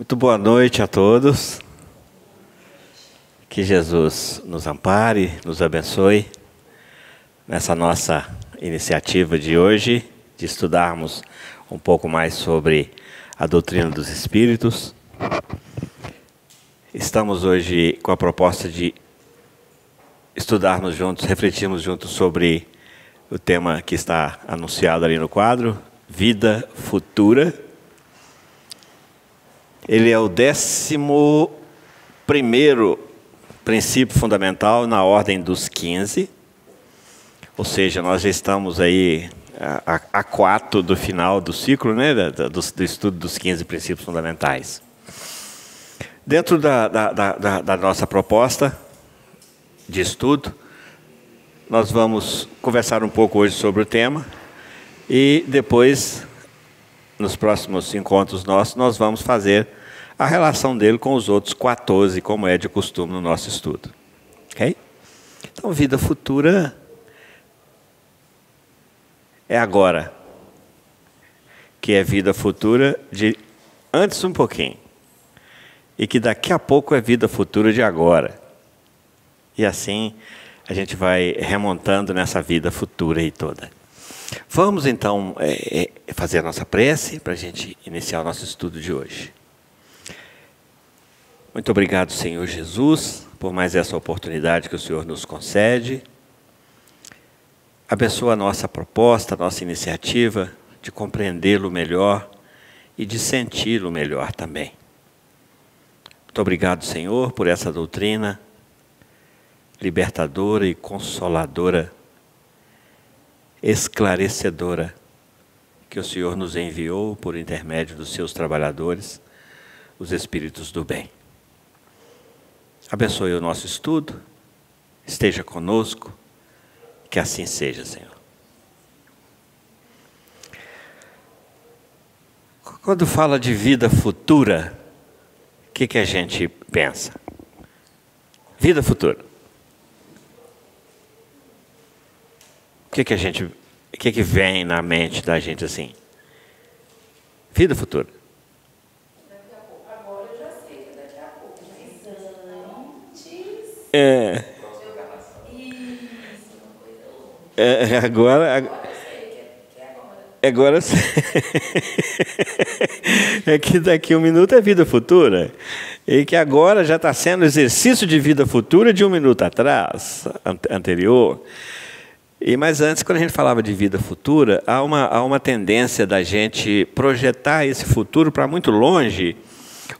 Muito boa noite a todos. Que Jesus nos ampare, nos abençoe nessa nossa iniciativa de hoje, de estudarmos um pouco mais sobre a doutrina dos Espíritos. Estamos hoje com a proposta de estudarmos juntos, refletirmos juntos sobre o tema que está anunciado ali no quadro, Vida Futura. Ele é o 11º princípio fundamental na ordem dos 15, ou seja, nós já estamos aí a 4 do final do ciclo, né, do estudo dos 15 princípios fundamentais. Dentro da nossa proposta de estudo, nós vamos conversar um pouco hoje sobre o tema e depois, nos próximos encontros nossos, nós vamos fazer a relação dele com os outros 14, como é de costume no nosso estudo. Ok? Então, vida futura é agora, que é vida futura de antes um pouquinho, e que daqui a pouco é vida futura de agora. E assim a gente vai remontando nessa vida futura aí toda. Vamos então fazer a nossa prece para a gente iniciar o nosso estudo de hoje. Muito obrigado, Senhor Jesus, por mais essa oportunidade que o Senhor nos concede. Abençoa a nossa proposta, a nossa iniciativa de compreendê-lo melhor e de senti-lo melhor também. Muito obrigado, Senhor, por essa doutrina libertadora e consoladora, esclarecedora, que o Senhor nos enviou por intermédio dos seus trabalhadores, os Espíritos do bem. Abençoe o nosso estudo, esteja conosco, que assim seja, Senhor. Quando fala de vida futura, o que a gente pensa? Vida futura. O que vem na mente da gente assim? Vida futura. Daqui a pouco. Agora eu já sei que daqui a pouco. Mas antes. Isso, uma coisa louca. Agora Eu sei que é agora. Agora eu sei. É que daqui a 1 minuto é vida futura. E que agora já está sendo exercício de vida futura de 1 minuto atrás, anterior. Mas antes, quando a gente falava de vida futura, há uma tendência da gente projetar esse futuro para muito longe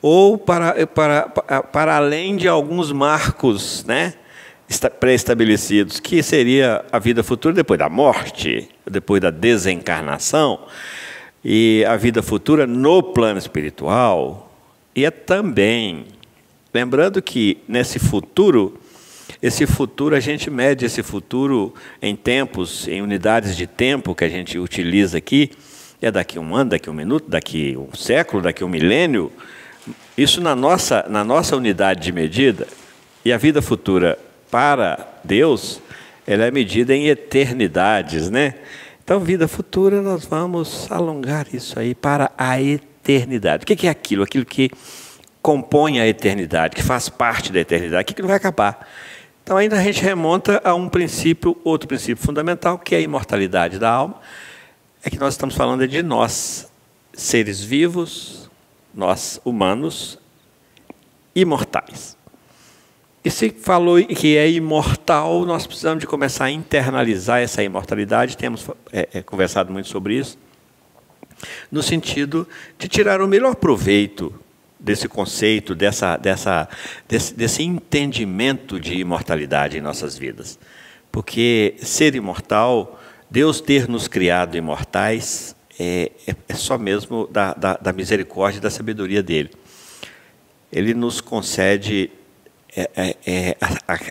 ou para além de alguns marcos, né, pré-estabelecidos, que seria a vida futura depois da morte, depois da desencarnação, e a vida futura no plano espiritual. E é também, lembrando que nesse futuro, esse futuro, a gente mede esse futuro em tempos, em unidades de tempo que a gente utiliza aqui, é daqui 1 ano, daqui 1 minuto, daqui 1 século, daqui 1 milênio, isso na nossa unidade de medida. E a vida futura para Deus, ela é medida em eternidades, né? Então, vida futura, nós vamos alongar isso aí para a eternidade. O que é aquilo? Aquilo que compõe a eternidade, que faz parte da eternidade, aquilo que não vai acabar. Então, ainda a gente remonta a um princípio, outro princípio fundamental, que é a imortalidade da alma. É que nós estamos falando de nós, seres vivos, nós humanos, imortais. E se falou que é imortal, nós precisamos de começar a internalizar essa imortalidade. Temos conversado muito sobre isso, no sentido de tirar o melhor proveito desse conceito, desse entendimento de imortalidade em nossas vidas. Porque ser imortal, Deus ter nos criado imortais, é só mesmo da misericórdia e da sabedoria dele. Ele nos concede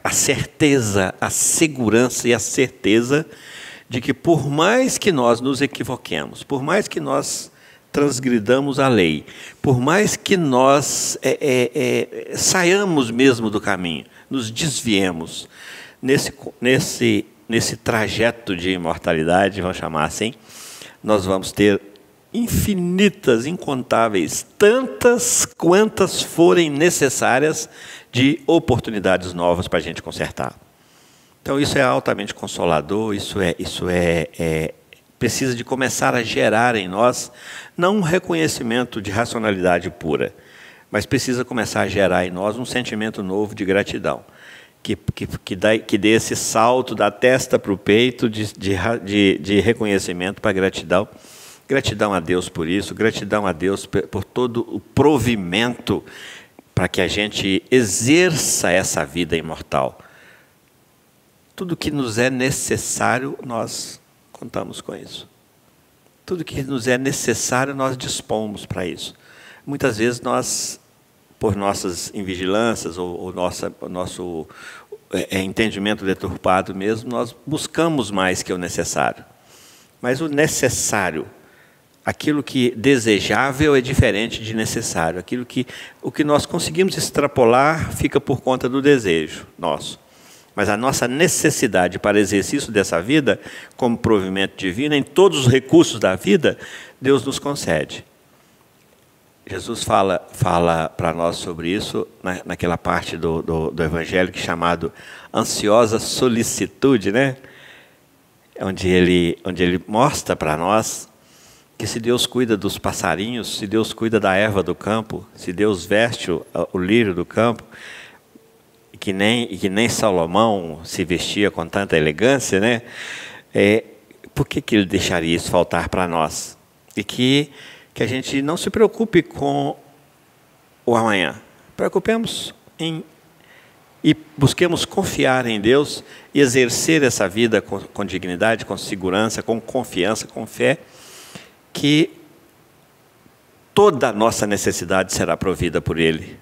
a certeza, a segurança e a certeza de que, por mais que nós nos equivoquemos, por mais que nós transgridamos a lei, por mais que nós saiamos mesmo do caminho, nos desviemos nesse trajeto de imortalidade, vamos chamar assim, nós vamos ter infinitas, incontáveis, tantas quantas forem necessárias de oportunidades novas para a gente consertar. Então isso é altamente consolador, precisa de começar a gerar em nós, não um reconhecimento de racionalidade pura, mas precisa começar a gerar em nós um sentimento novo de gratidão, que dê esse salto da testa para o peito de reconhecimento para a gratidão. Gratidão a Deus por isso, gratidão a Deus por todo o provimento para que a gente exerça essa vida imortal. Tudo que nos é necessário, nós contamos com isso. Tudo que nos é necessário, nós dispomos para isso. Muitas vezes nós, por nossas invigilâncias ou nosso entendimento deturpado mesmo, nós buscamos mais que o necessário. Mas o necessário, aquilo que desejável é diferente de necessário. O que nós conseguimos extrapolar fica por conta do desejo nosso. Mas a nossa necessidade para exercício dessa vida, como provimento divino, em todos os recursos da vida, Deus nos concede. Jesus fala para nós sobre isso naquela parte do Evangelho chamado ansiosa solicitude, né? Onde ele mostra para nós que se Deus cuida dos passarinhos, se Deus cuida da erva do campo, se Deus veste o lírio do campo, e que nem Salomão se vestia com tanta elegância, né? Por que Ele deixaria isso faltar para nós? E que a gente não se preocupe com o amanhã. Preocupemos e busquemos confiar em Deus e exercer essa vida com dignidade, com segurança, com confiança, com fé, que toda a nossa necessidade será provida por Ele,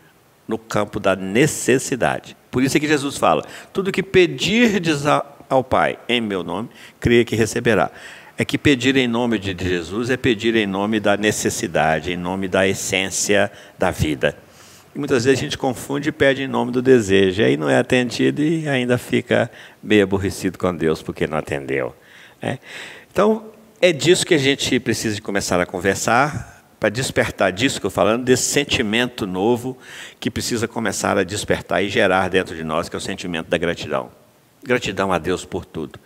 no campo da necessidade. Por isso é que Jesus fala, tudo que pedirdes ao Pai, em meu nome, creia que receberá. É que pedir em nome de Jesus é pedir em nome da necessidade, em nome da essência da vida. E muitas vezes a gente confunde e pede em nome do desejo, aí não é atendido e ainda fica meio aborrecido com Deus porque não atendeu. Então, é disso que a gente precisa de começar a conversar, para despertar disso que eu estou falando, desse sentimento novo que precisa começar a despertar e gerar dentro de nós, que é o sentimento da gratidão. Gratidão a Deus por tudo.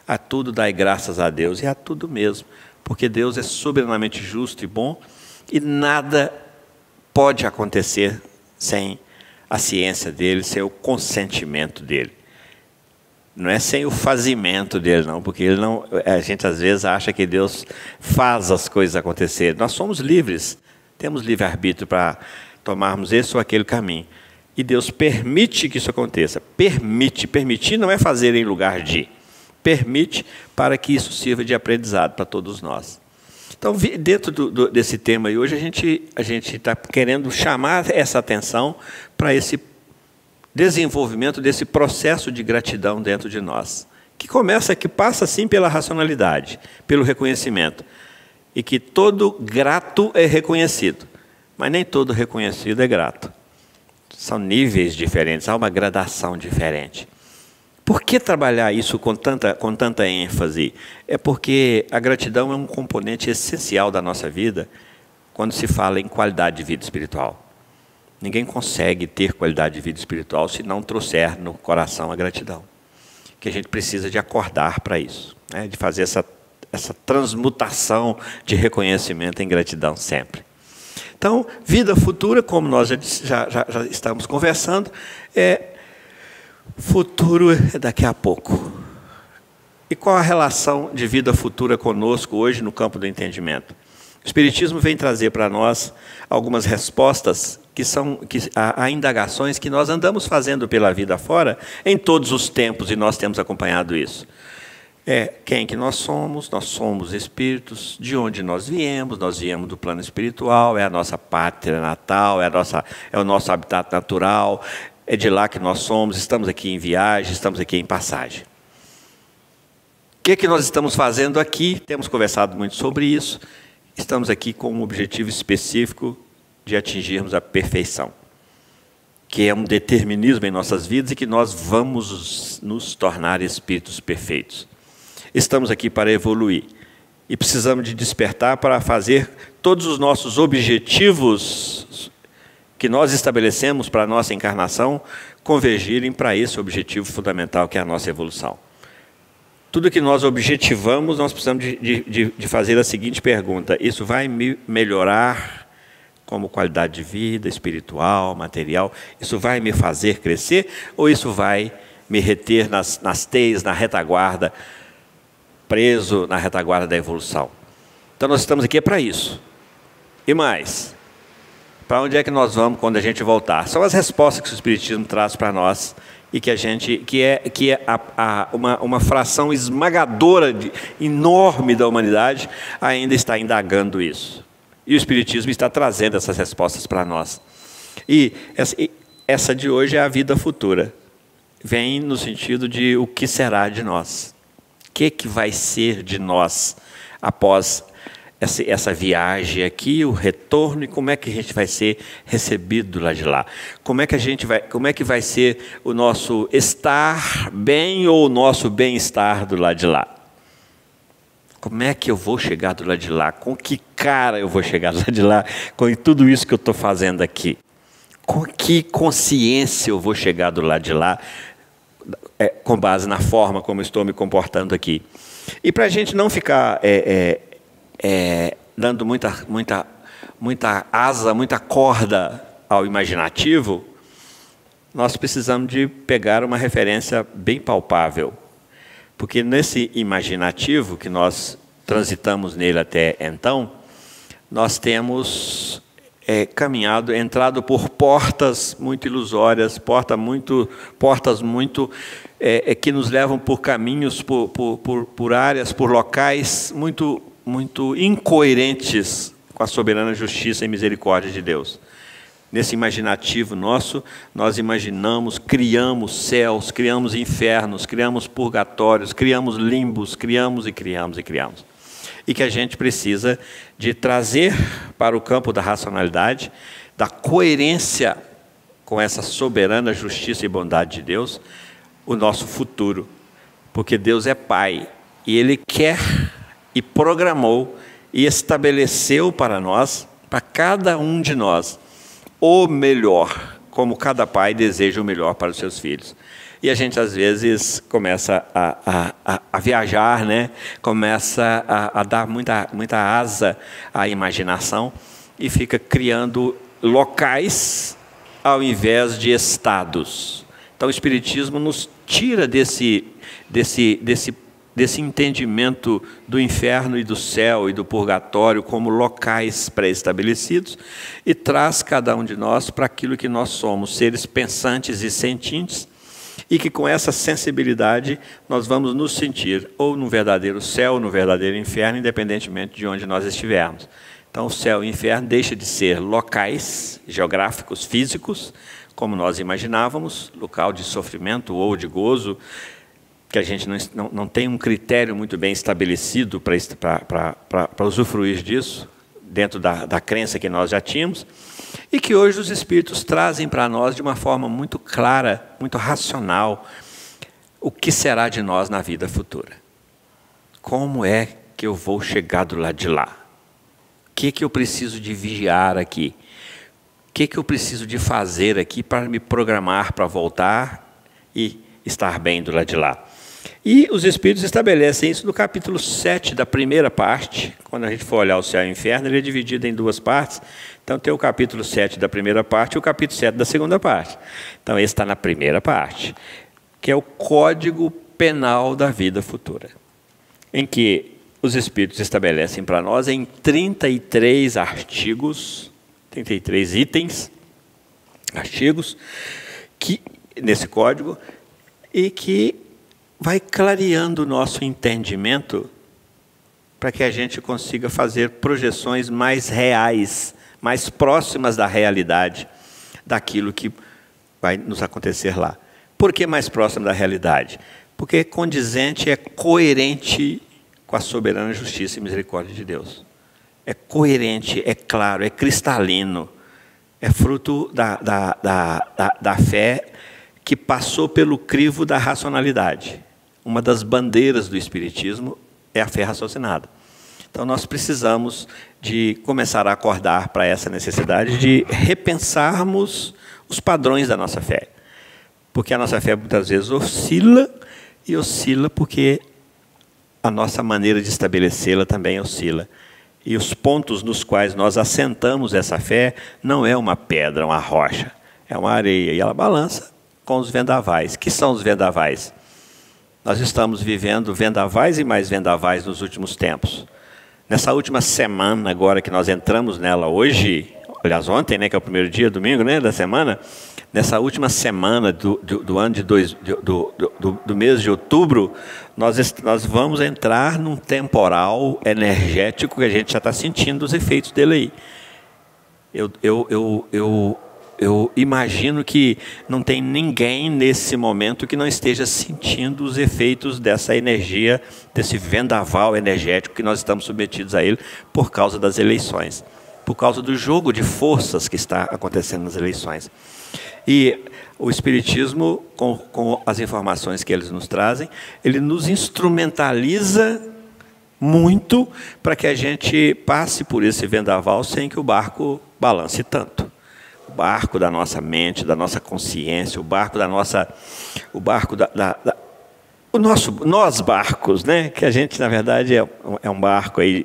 A tudo dai graças a Deus, e a tudo mesmo, porque Deus é soberanamente justo e bom, e nada pode acontecer sem a ciência dele, sem o consentimento dele. Não é sem o fazimento dele, não, porque a gente às vezes acha que Deus faz as coisas acontecerem. Nós somos livres, temos livre-arbítrio para tomarmos esse ou aquele caminho. E Deus permite que isso aconteça. Permitir não é fazer em lugar de. Permite para que isso sirva de aprendizado para todos nós. Então, dentro desse tema aí, hoje a gente está querendo chamar essa atenção para esse desenvolvimento desse processo de gratidão dentro de nós, que passa sim pela racionalidade, pelo reconhecimento, e que todo grato é reconhecido, mas nem todo reconhecido é grato. São níveis diferentes, há uma gradação diferente. Por que trabalhar isso com tanta ênfase? É porque a gratidão é um componente essencial da nossa vida quando se fala em qualidade de vida espiritual. Ninguém consegue ter qualidade de vida espiritual se não trouxer no coração a gratidão. Que a gente precisa de acordar para isso, né? De fazer essa transmutação de reconhecimento em gratidão sempre. Então, vida futura, como nós já estamos conversando, futuro é daqui a pouco. E qual a relação de vida futura conosco hoje no campo do entendimento? O Espiritismo vem trazer para nós algumas respostas há indagações que nós andamos fazendo pela vida fora em todos os tempos, e nós temos acompanhado isso. Quem que nós somos espíritos, de onde nós viemos do plano espiritual, é a nossa pátria natal, é o nosso habitat natural, é de lá que nós somos, estamos aqui em viagem, estamos aqui em passagem. O que nós estamos fazendo aqui? Temos conversado muito sobre isso. Estamos aqui com um objetivo específico de atingirmos a perfeição, que é um determinismo em nossas vidas e que nós vamos nos tornar espíritos perfeitos. Estamos aqui para evoluir. e precisamos de despertar para fazer todos os nossos objetivos que nós estabelecemos para a nossa encarnação convergirem para esse objetivo fundamental que é a nossa evolução. Tudo que nós objetivamos, nós precisamos de fazer a seguinte pergunta: isso vai me melhorar como qualidade de vida, espiritual, material? Isso vai me fazer crescer ou isso vai me reter nas teias, na retaguarda, preso na retaguarda da evolução? Então nós estamos aqui para isso. E mais, para onde é que nós vamos quando a gente voltar? São as respostas que o Espiritismo traz para nós e que é uma fração esmagadora, enorme da humanidade ainda está indagando isso. E o Espiritismo está trazendo essas respostas para nós. E essa de hoje é a vida futura. Vem no sentido de o que será de nós. O que vai ser de nós após essa viagem aqui, o retorno, e como é que a gente vai ser recebido lá de lá? Como é que vai ser o nosso estar bem ou o nosso bem-estar do lado de lá? Como é que eu vou chegar do lado de lá? Com que cara eu vou chegar do lado de lá com tudo isso que eu estou fazendo aqui? Com que consciência eu vou chegar do lado de lá, com base na forma como estou me comportando aqui? E para a gente não ficar dando muita asa, muita corda ao imaginativo, nós precisamos de pegar uma referência bem palpável. Porque nesse imaginativo que nós transitamos nele até então, nós temos entrado por portas muito ilusórias, portas muito que nos levam por caminhos, por áreas, por locais muito incoerentes com a soberana justiça e misericórdia de Deus. Nesse imaginativo nosso, nós imaginamos, criamos céus, criamos infernos, criamos purgatórios, criamos limbos, criamos. E que a gente precisa de trazer para o campo da racionalidade, da coerência com essa soberana justiça e bondade de Deus, o nosso futuro. Porque Deus é Pai e Ele quer e programou e estabeleceu para nós, para cada um de nós, o melhor, como cada pai deseja o melhor para os seus filhos. E a gente, às vezes, começa a viajar, né? Começa a dar muita asa à imaginação e fica criando locais ao invés de estados. Então, o Espiritismo nos tira desse entendimento do inferno e do céu e do purgatório como locais pré-estabelecidos e traz cada um de nós para aquilo que nós somos, seres pensantes e sentientes, e que com essa sensibilidade nós vamos nos sentir ou no verdadeiro céu ou no verdadeiro inferno, independentemente de onde nós estivermos. Então o céu e o inferno deixam de ser locais geográficos, físicos, como nós imaginávamos, local de sofrimento ou de gozo, que a gente não tem um critério muito bem estabelecido para usufruir disso, dentro da crença que nós já tínhamos, e que hoje os Espíritos trazem para nós de uma forma muito clara, muito racional, o que será de nós na vida futura. Como é que eu vou chegar do lado de lá? O que eu preciso de vigiar aqui? O que eu preciso de fazer aqui para me programar para voltar e estar bem do lado de lá? E os Espíritos estabelecem isso no capítulo 7 da primeira parte. Quando a gente for olhar o céu e o inferno, ele é dividido em duas partes. Então tem o capítulo 7 da primeira parte e o capítulo 7 da segunda parte. Então esse está na primeira parte, que é o Código Penal da Vida Futura, em que os Espíritos estabelecem para nós em 33 artigos, 33 itens, artigos, nesse código, e que vai clareando o nosso entendimento para que a gente consiga fazer projeções mais reais, mais próximas da realidade, daquilo que vai nos acontecer lá. Por que mais próximo da realidade? Porque é condizente, é coerente com a soberana justiça e misericórdia de Deus. É coerente, é claro, é cristalino, é fruto da fé que passou pelo crivo da racionalidade. Uma das bandeiras do Espiritismo é a fé raciocinada. Então, nós precisamos de começar a acordar para essa necessidade de repensarmos os padrões da nossa fé. Porque a nossa fé, muitas vezes, oscila, e oscila porque a nossa maneira de estabelecê-la também oscila. E os pontos nos quais nós assentamos essa fé não é uma pedra, uma rocha, é uma areia, e ela balança com os vendavais. Que são os vendavais? Nós estamos vivendo vendavais e mais vendavais nos últimos tempos. Nessa última semana, agora que nós entramos nela hoje, aliás, ontem, né, que é o primeiro dia, domingo, né, da semana, nessa última semana do ano do mês de outubro, nós vamos entrar num temporal energético que a gente já está sentindo os efeitos dele aí. Eu imagino que não tem ninguém nesse momento que não esteja sentindo os efeitos dessa energia, desse vendaval energético que nós estamos submetidos a ele por causa das eleições, por causa do jogo de forças que está acontecendo nas eleições. E o Espiritismo, com as informações que eles nos trazem, ele nos instrumentaliza muito para que a gente passe por esse vendaval sem que o barco balance tanto. O barco da nossa mente, da nossa consciência, o barco da nossa, nós barcos, né? Que a gente na verdade é um barco aí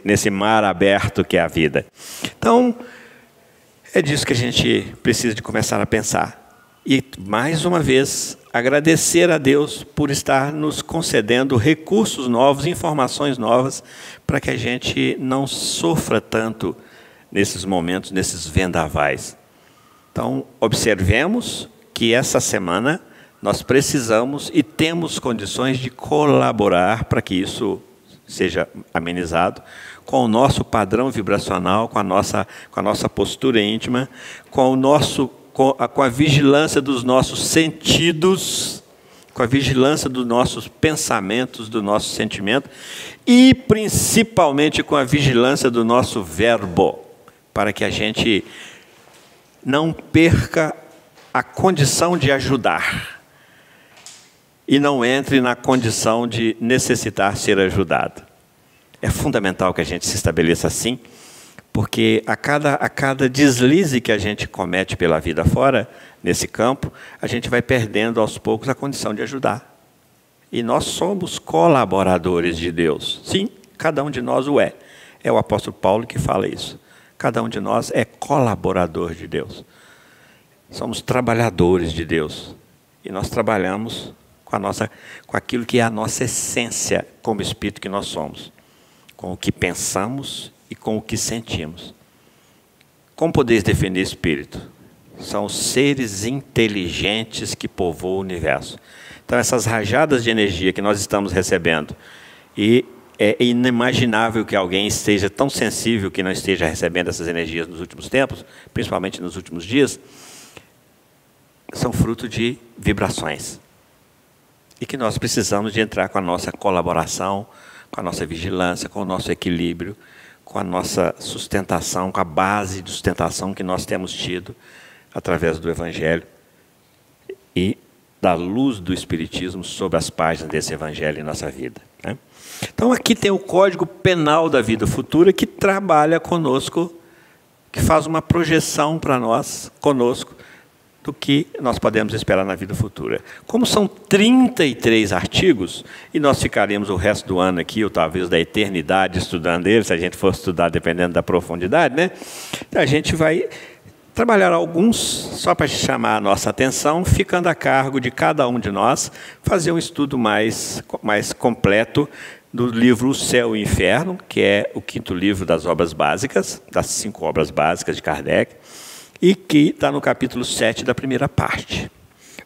nesse mar aberto que é a vida. Então é disso que a gente precisa de começar a pensar e mais uma vez agradecer a Deus por estar nos concedendo recursos novos, informações novas, para que a gente não sofra tanto nesses momentos, nesses vendavais. Então, observemos que essa semana nós precisamos e temos condições de colaborar para que isso seja amenizado com o nosso padrão vibracional, com a nossa postura íntima, com a vigilância dos nossos sentidos, com a vigilância dos nossos pensamentos, do nosso sentimento e principalmente com a vigilância do nosso verbo, para que a gente não perca a condição de ajudar e não entre na condição de necessitar ser ajudado. É fundamental que a gente se estabeleça assim, porque a cada deslize que a gente comete pela vida fora, nesse campo, a gente vai perdendo aos poucos a condição de ajudar. E nós somos colaboradores de Deus. Sim, cada um de nós o é. É o apóstolo Paulo que fala isso. Cada um de nós é colaborador de Deus. Somos trabalhadores de Deus. E nós trabalhamos com aquilo que é a nossa essência como espírito que nós somos. Com o que pensamos e com o que sentimos. Como podeis definir espírito? São os seres inteligentes que povoam o universo. Então, essas rajadas de energia que nós estamos recebendo, e é inimaginável que alguém esteja tão sensível que não esteja recebendo essas energias nos últimos tempos, principalmente nos últimos dias, são fruto de vibrações. E que nós precisamos de entrar com a nossa colaboração, com a nossa vigilância, com o nosso equilíbrio, com a nossa sustentação, com a base de sustentação que nós temos tido através do Evangelho e da luz do Espiritismo sobre as páginas desse Evangelho em nossa vida, né? Então aqui tem o Código Penal da Vida Futura que trabalha conosco, que faz uma projeção para nós, conosco, do que nós podemos esperar na vida futura. Como são 33 artigos, e nós ficaremos o resto do ano aqui, ou talvez da eternidade, estudando eles, se a gente for estudar dependendo da profundidade, né? Então, a gente vai trabalhar alguns, só para chamar a nossa atenção, ficando a cargo de cada um de nós, fazer um estudo mais completo do livro O Céu e o Inferno, que é o 5º livro das obras básicas, das 5 obras básicas de Kardec, e que está no capítulo 7 da primeira parte.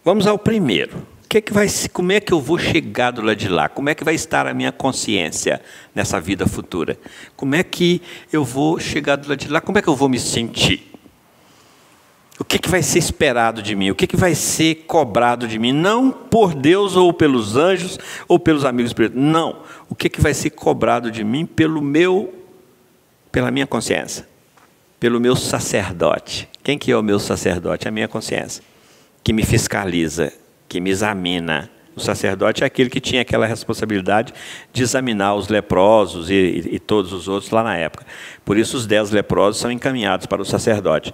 Vamos ao primeiro. Como é que eu vou chegar do lado de lá? Como é que vai estar a minha consciência nessa vida futura? Como é que eu vou chegar do lado de lá? Como é que eu vou me sentir? O que vai ser esperado de mim? O que vai ser cobrado de mim? Não por Deus ou pelos anjos ou pelos amigos espirituais. Não. O que vai ser cobrado de mim pela minha consciência? Pelo meu sacerdote. Quem que é o meu sacerdote? A minha consciência. Que me fiscaliza, que me examina O sacerdote é aquele que tinha aquela responsabilidade de examinar os leprosos e todos os outros lá na época. Por isso os 10 leprosos são encaminhados para o sacerdote.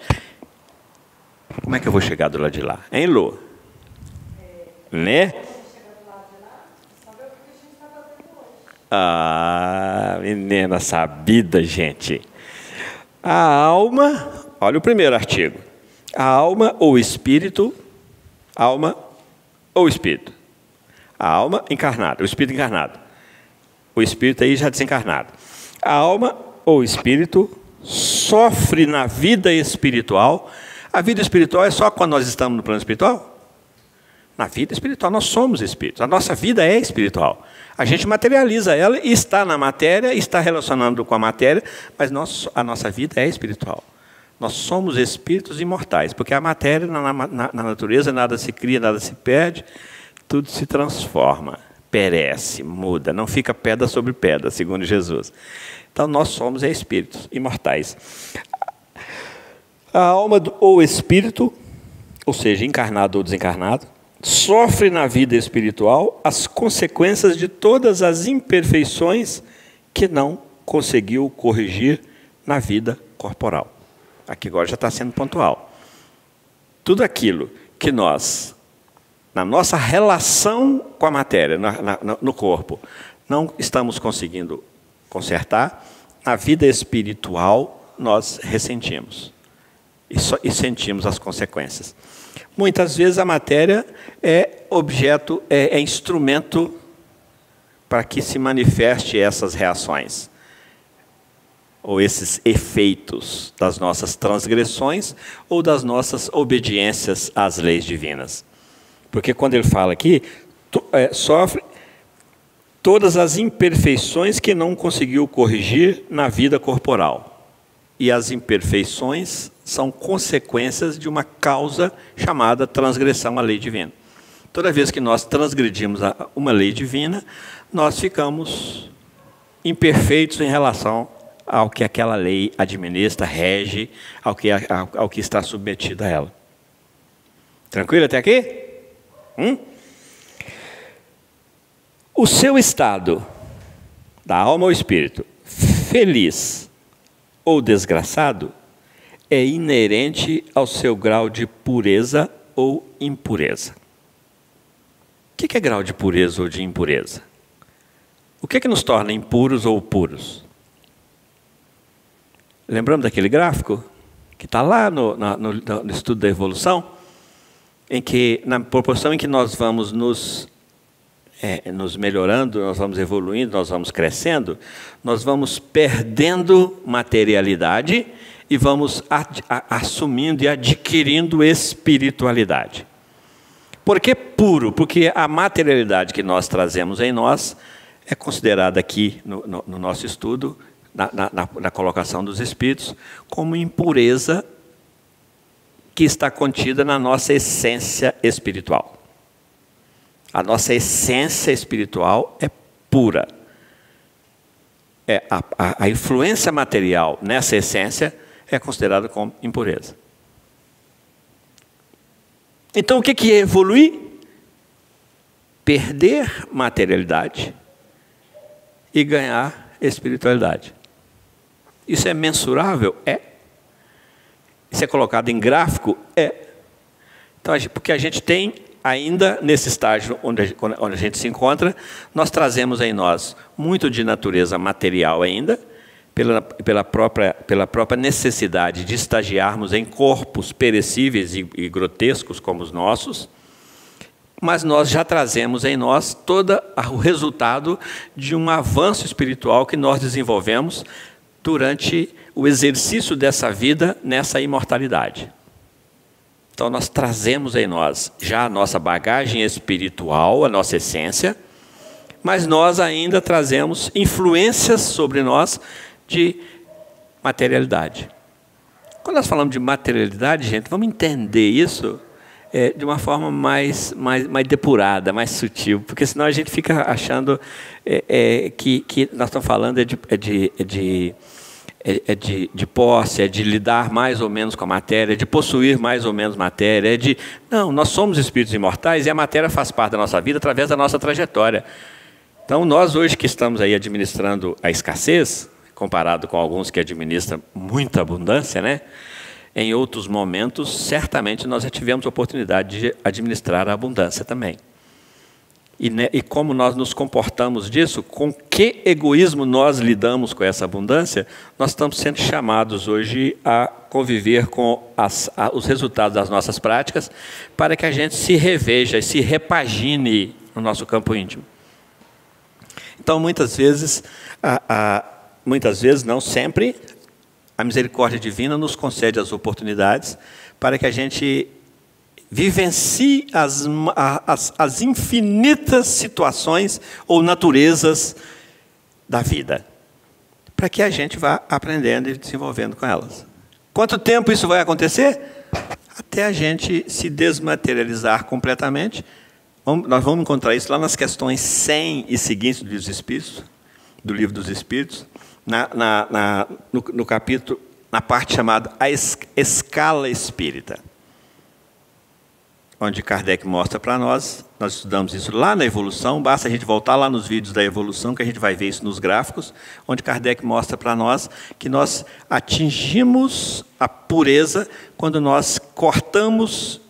Como é que eu vou chegar do lado de lá? Hein, Lu? Né? Ah, menina sabida, gente. A alma, olha o primeiro artigo. A alma ou espírito, alma ou espírito. A alma encarnada, o espírito encarnado. O espírito aí já desencarnado. A alma ou espírito sofre na vida espiritual. A vida espiritual é só quando nós estamos no plano espiritual? Na vida espiritual nós somos espíritos. A nossa vida é espiritual. A gente materializa ela e está na matéria, está relacionando com a matéria, mas a nossa vida é espiritual. Nós somos espíritos imortais, porque a matéria, na natureza, nada se cria, nada se perde, tudo se transforma, perece, muda, não fica pedra sobre pedra, segundo Jesus. Então, nós somos espíritos imortais. A alma ou espírito, ou seja, encarnado ou desencarnado, sofre na vida espiritual as consequências de todas as imperfeições que não conseguiu corrigir na vida corporal. Aqui agora já está sendo pontual. Tudo aquilo que nós, na nossa relação com a matéria, no corpo, não estamos conseguindo consertar, na vida espiritual nós ressentimos e sentimos as consequências. Muitas vezes a matéria é objeto, é instrumento para que se manifeste essas reações, ou esses efeitos das nossas transgressões ou das nossas obediências às leis divinas. Porque quando ele fala aqui, sofre todas as imperfeições que não conseguiu corrigir na vida corporal. E as imperfeições são consequências de uma causa chamada transgressão à lei divina. Toda vez que nós transgredimos uma lei divina, nós ficamos imperfeitos em relação ao que aquela lei administra, rege, ao que está submetido a ela. Tranquilo até aqui? O seu estado, da alma ou espírito, feliz ou desgraçado, é inerente ao seu grau de pureza ou impureza. O que é grau de pureza ou de impureza? O que nos torna impuros ou puros? Lembramos daquele gráfico que está lá no estudo da evolução, em que, na proporção em que nós vamos nos melhorando, nós vamos evoluindo, nós vamos crescendo, nós vamos perdendo materialidade e vamos assumindo e adquirindo espiritualidade. Por que puro? Porque a materialidade que nós trazemos em nós é considerada aqui no nosso estudo, na colocação dos espíritos, como impureza que está contida na nossa essência espiritual. A nossa essência espiritual é pura. A influência material nessa essência é considerada como impureza. Então, o que é evoluir? Perder materialidade e ganhar espiritualidade. Isso é mensurável? É. Isso é colocado em gráfico? É. Então, porque a gente tem, ainda nesse estágio onde a gente se encontra, nós trazemos em nós muito de natureza material ainda, pela própria necessidade de estagiarmos em corpos perecíveis e grotescos como os nossos, mas nós já trazemos em nós todo o resultado de um avanço espiritual que nós desenvolvemos durante o exercício dessa vida nessa imortalidade. Então, nós trazemos em nós já a nossa bagagem espiritual, a nossa essência, mas nós ainda trazemos influências sobre nós de materialidade. Quando nós falamos de materialidade, gente, vamos entender isso de uma forma mais depurada, mais sutil, porque senão a gente fica achando que nós estamos falando de de posse, é de lidar mais ou menos com a matéria, é de possuir mais ou menos matéria, Não, nós somos espíritos imortais e a matéria faz parte da nossa vida através da nossa trajetória. Então, nós hoje que estamos aí administrando a escassez, comparado com alguns que administram muita abundância, né? Em outros momentos, certamente nós já tivemos a oportunidade de administrar a abundância também. E como nós nos comportamos disso, com que egoísmo nós lidamos com essa abundância, nós estamos sendo chamados hoje a conviver com os resultados das nossas práticas, para que a gente se reveja e se repagine no nosso campo íntimo. Então, muitas vezes não sempre, a misericórdia divina nos concede as oportunidades para que a gente vivencie as infinitas situações ou naturezas da vida, para que a gente vá aprendendo e desenvolvendo com elas. Quanto tempo isso vai acontecer? Até a gente se desmaterializar completamente. Nós vamos encontrar isso lá nas questões 100 e seguintes do Livro dos Espíritos, no capítulo, na parte chamada A Escala Espírita, onde Kardec mostra para nós estudamos isso lá na evolução, basta a gente voltar lá nos vídeos da evolução, que a gente vai ver isso nos gráficos, onde Kardec mostra para nós que nós atingimos a pureza quando nós cortamos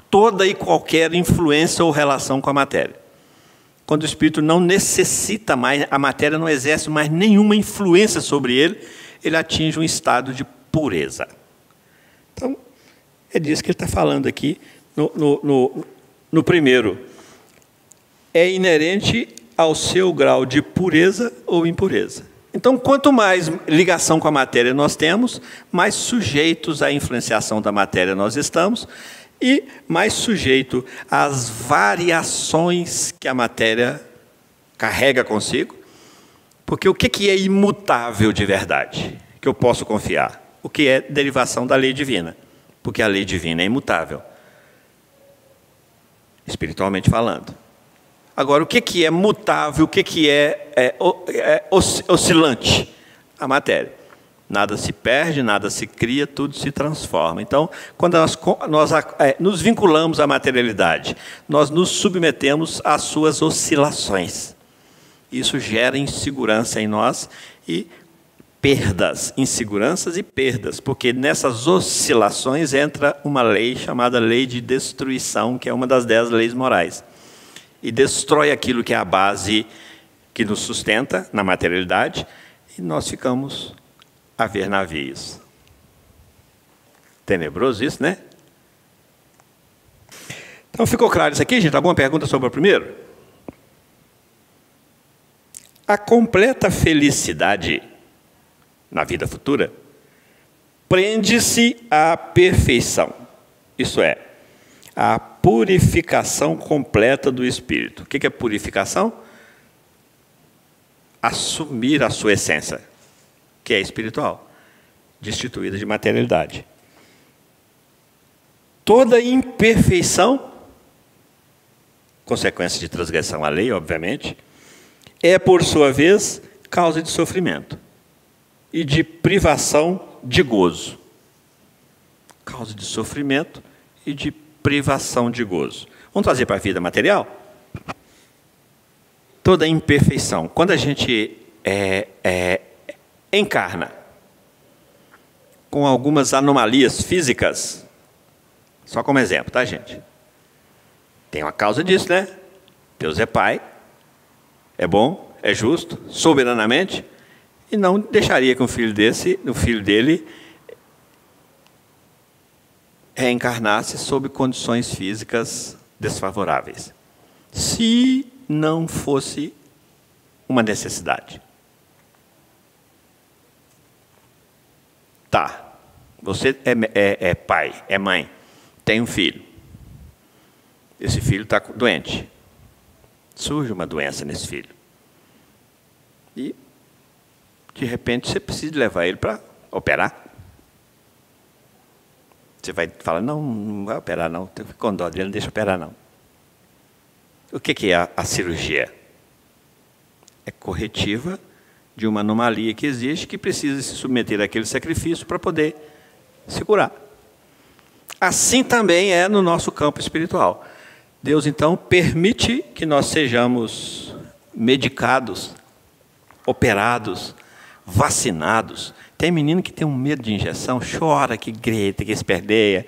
toda e qualquer influência ou relação com a matéria. Quando o espírito não necessita mais, a matéria não exerce mais nenhuma influência sobre ele, ele atinge um estado de pureza. Então, é disso que ele está falando aqui. No primeiro, é inerente ao seu grau de pureza ou impureza. Então, quanto mais ligação com a matéria nós temos, mais sujeitos à influenciação da matéria nós estamos e mais sujeito às variações que a matéria carrega consigo. Porque o que é imutável de verdade, que eu posso confiar? O que é derivação da lei divina, porque a lei divina é imutável, espiritualmente falando. Agora, o que é mutável, o que é oscilante? A matéria. Nada se perde, nada se cria, tudo se transforma. Então, quando nós nos vinculamos à materialidade, nós nos submetemos às suas oscilações. Isso gera insegurança em nós e perdas, inseguranças e perdas, porque nessas oscilações entra uma lei chamada lei de destruição, que é uma das 10 leis morais. E destrói aquilo que é a base que nos sustenta na materialidade, e nós ficamos a ver navios. Tenebroso isso, né? Então ficou claro isso aqui, gente? Alguma pergunta sobre o primeiro? A completa felicidade na vida futura prende-se à perfeição, isso é, à purificação completa do espírito. O que é purificação? Assumir a sua essência, que é espiritual, destituída de materialidade. Toda imperfeição, consequência de transgressão à lei, obviamente, é, por sua vez, causa de sofrimento e de privação de gozo. Causa de sofrimento e de privação de gozo. Vamos trazer para a vida material? Toda imperfeição. Quando a gente encarna com algumas anomalias físicas, só como exemplo, tá, gente? Tem uma causa disso, né? Deus é Pai, é bom, é justo, soberanamente, e não deixaria que o filho dele reencarnasse sob condições físicas desfavoráveis, se não fosse uma necessidade. Tá, você é pai, é mãe, tem um filho. Esse filho está doente. Surge uma doença nesse filho. E, de repente, você precisa levar ele para operar. Você vai falar, não vai operar, não. Fico com dó dele, não deixa operar, não. O que é a cirurgia? É corretiva de uma anomalia que existe, que precisa se submeter àquele sacrifício para poder se curar. Assim também é no nosso campo espiritual. Deus, então, permite que nós sejamos medicados, operados, vacinados. Tem menino que tem um medo de injeção, chora, que grita, que esperneia.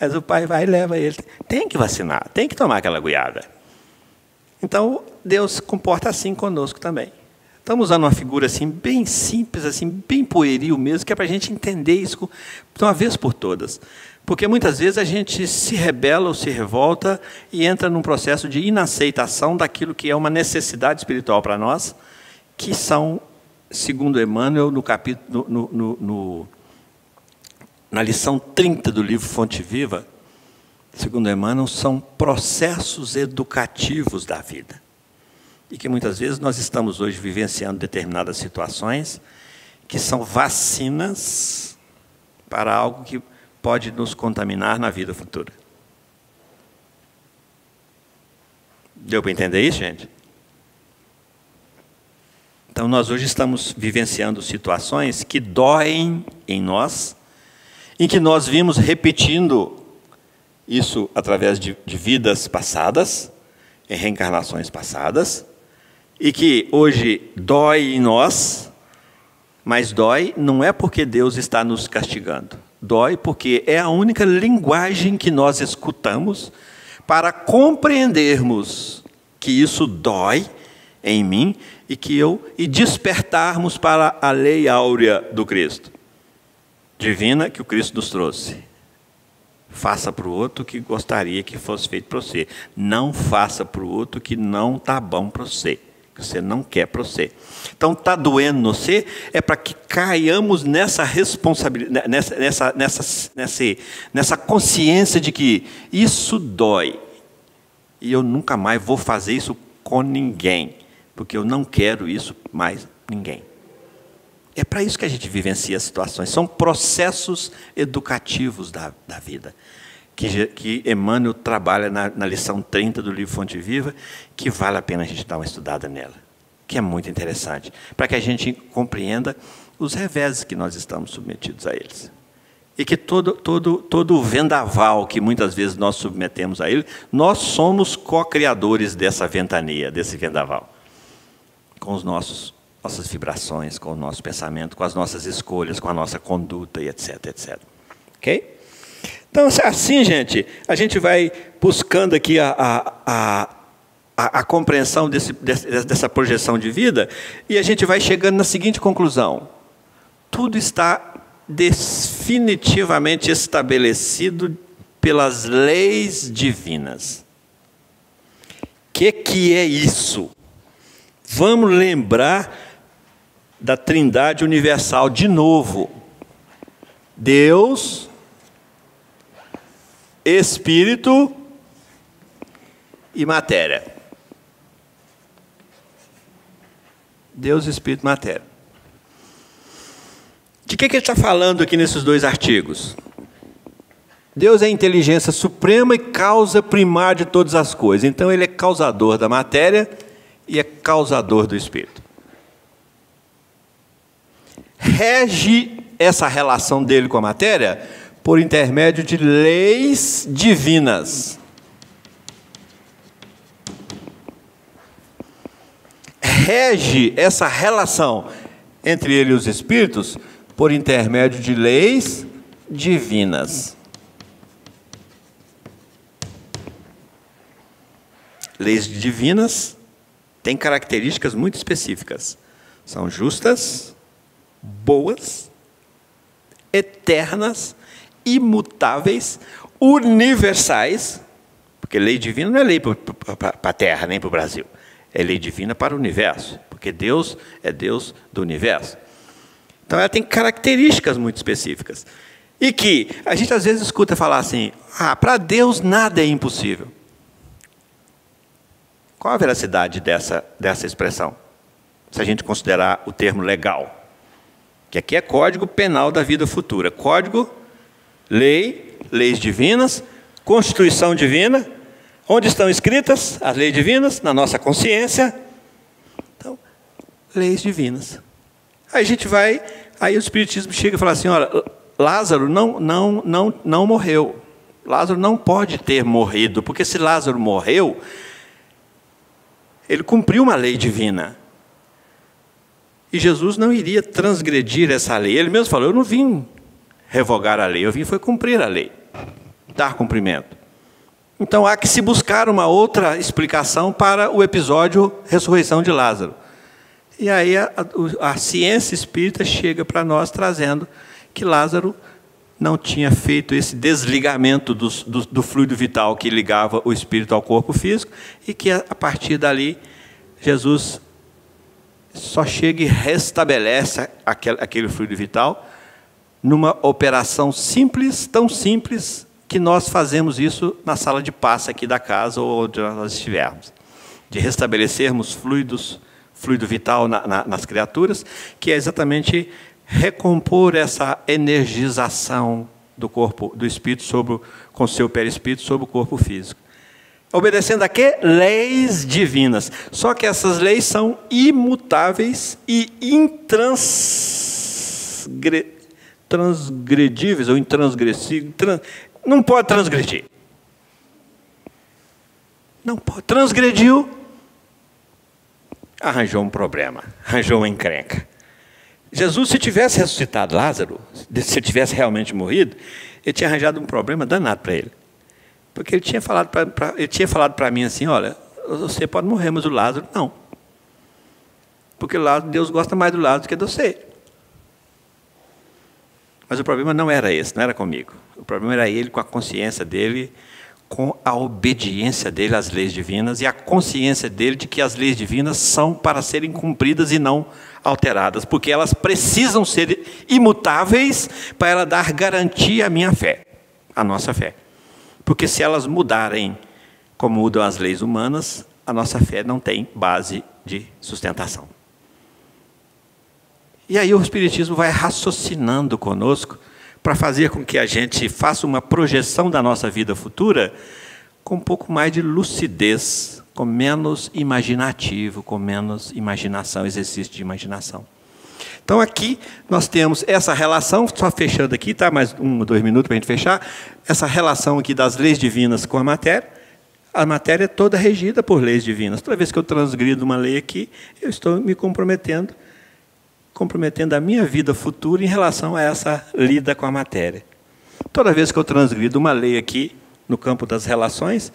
Mas o pai vai e leva ele. Tem que vacinar, tem que tomar aquela agulhada. Então, Deus comporta assim conosco também. Estamos usando uma figura assim, bem simples, assim, bem pueril mesmo, que é para a gente entender isso de uma vez por todas. Porque muitas vezes a gente se rebela ou se revolta e entra num processo de inaceitação daquilo que é uma necessidade espiritual para nós, que são, segundo Emmanuel, na lição 30 do livro Fonte Viva, segundo Emmanuel, são processos educativos da vida. E que muitas vezes nós estamos hoje vivenciando determinadas situações que são vacinas para algo que pode nos contaminar na vida futura. Deu para entender isso, gente? Então, nós hoje estamos vivenciando situações que doem em nós, em que nós vimos repetindo isso através de vidas passadas, em reencarnações passadas, e que hoje dói em nós, mas dói não é porque Deus está nos castigando. Dói porque é a única linguagem que nós escutamos para compreendermos que isso dói em mim e despertarmos para a lei áurea do Cristo, divina, que o Cristo nos trouxe. Faça para o outro o que gostaria que fosse feito para você. Não faça para o outro o que não está bom para você, que você não quer para você. Então, está doendo no você, é para que caiamos nessa responsabilidade, nessa consciência de que isso dói. E eu nunca mais vou fazer isso com ninguém, porque eu não quero isso mais ninguém. É para isso que a gente vivencia as situações. São processos educativos da vida, que Emmanuel trabalha na lição 30 do livro Fonte Viva, que vale a pena a gente dar uma estudada nela, que é muito interessante, para que a gente compreenda os reveses que nós estamos submetidos a eles. E que todo o vendaval que muitas vezes nós submetemos a ele, nós somos co-criadores dessa ventania, desse vendaval, com os nossas vibrações, com o nosso pensamento, com as nossas escolhas, com a nossa conduta e etc, etc. Ok? Então, assim, gente, a gente vai buscando aqui a compreensão dessa projeção de vida, e a gente vai chegando na seguinte conclusão: tudo está definitivamente estabelecido pelas leis divinas. O que é isso? Vamos lembrar da Trindade Universal de novo. Deus, Espírito e matéria. Deus, Espírito e matéria. De que ele está falando aqui nesses dois artigos? Deus é a inteligência suprema e causa primária de todas as coisas. Então, ele é causador da matéria e é causador do Espírito. Rege essa relação dele com a matéria por intermédio de leis divinas. Rege essa relação entre ele e os espíritos por intermédio de leis divinas. Leis divinas têm características muito específicas. São justas, boas, eternas, imutáveis, universais, porque lei divina não é lei para a Terra, nem para o Brasil. É lei divina para o universo, porque Deus é Deus do universo. Então, ela tem características muito específicas. E que a gente às vezes escuta falar assim: para Deus nada é impossível. Qual a veracidade dessa expressão? Se a gente considerar o termo legal, que aqui é Código Penal da Vida Futura. Código, lei, leis divinas, Constituição divina. Onde estão escritas as leis divinas? Na nossa consciência. Então, leis divinas. Aí a gente vai, aí o Espiritismo chega e fala assim, olha, Lázaro não morreu. Lázaro não pode ter morrido, porque se Lázaro morreu, ele cumpriu uma lei divina. E Jesus não iria transgredir essa lei. Ele mesmo falou, eu não vim revogar a lei, eu vim foi cumprir a lei, dar cumprimento. Então há que se buscar uma outra explicação para o episódio ressurreição de Lázaro. E aí a ciência espírita chega para nós trazendo que Lázaro não tinha feito esse desligamento do fluido vital que ligava o espírito ao corpo físico e que a partir dali Jesus só chega e restabelece aquele fluido vital numa operação simples, tão simples, que nós fazemos isso na sala de passe aqui da casa ou onde nós estivermos. De restabelecermos fluido vital nas criaturas, que é exatamente recompor essa energização do corpo, do espírito, com o seu perispírito sobre o corpo físico. Obedecendo a quê? Leis divinas. Só que essas leis são imutáveis e transgredíveis ou intransgressíveis. Não pode transgredir. Não pode. Transgrediu, arranjou um problema, arranjou uma encrenca. Jesus, se tivesse ressuscitado Lázaro, se tivesse realmente morrido, ele tinha arranjado um problema danado para ele. Porque ele tinha falado para mim assim, olha, você pode morrer, mas o Lázaro não. Porque Deus gosta mais do Lázaro do que de você. Mas o problema não era esse, não era comigo. O problema era ele com a consciência dele, com a obediência dele às leis divinas e a consciência dele de que as leis divinas são para serem cumpridas e não alteradas, porque elas precisam ser imutáveis para ela dar garantia à minha fé, à nossa fé. Porque se elas mudarem como mudam as leis humanas, a nossa fé não tem base de sustentação. E aí o Espiritismo vai raciocinando conosco para fazer com que a gente faça uma projeção da nossa vida futura com um pouco mais de lucidez, com menos imaginativo, com menos imaginação, exercício de imaginação. Então aqui nós temos essa relação, só fechando aqui, tá? Mais 1 ou 2 minutos para a gente fechar, essa relação aqui das leis divinas com a matéria é toda regida por leis divinas. Toda vez que eu transgrido uma lei aqui, eu estou me comprometendo a minha vida futura em relação a essa lida com a matéria. Toda vez que eu transgrido uma lei aqui, no campo das relações,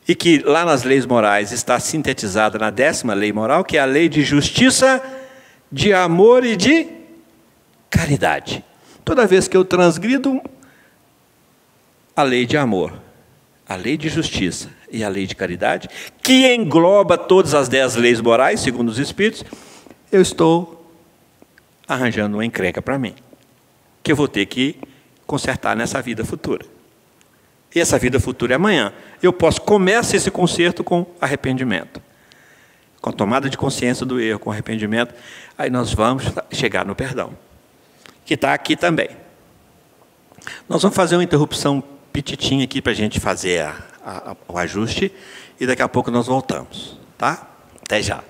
e que lá nas leis morais está sintetizada na 10ª lei moral, que é a lei de justiça, de amor e de caridade. Toda vez que eu transgrido a lei de amor, a lei de justiça e a lei de caridade, que engloba todas as 10 leis morais, segundo os Espíritos, eu estou arranjando uma encrenca para mim, que eu vou ter que consertar nessa vida futura. E essa vida futura é amanhã. Eu começar esse conserto com arrependimento, com tomada de consciência do erro, com arrependimento, aí nós vamos chegar no perdão, que está aqui também. Nós vamos fazer uma interrupção petitinha aqui para a gente fazer o ajuste, e daqui a pouco nós voltamos, tá? Até já.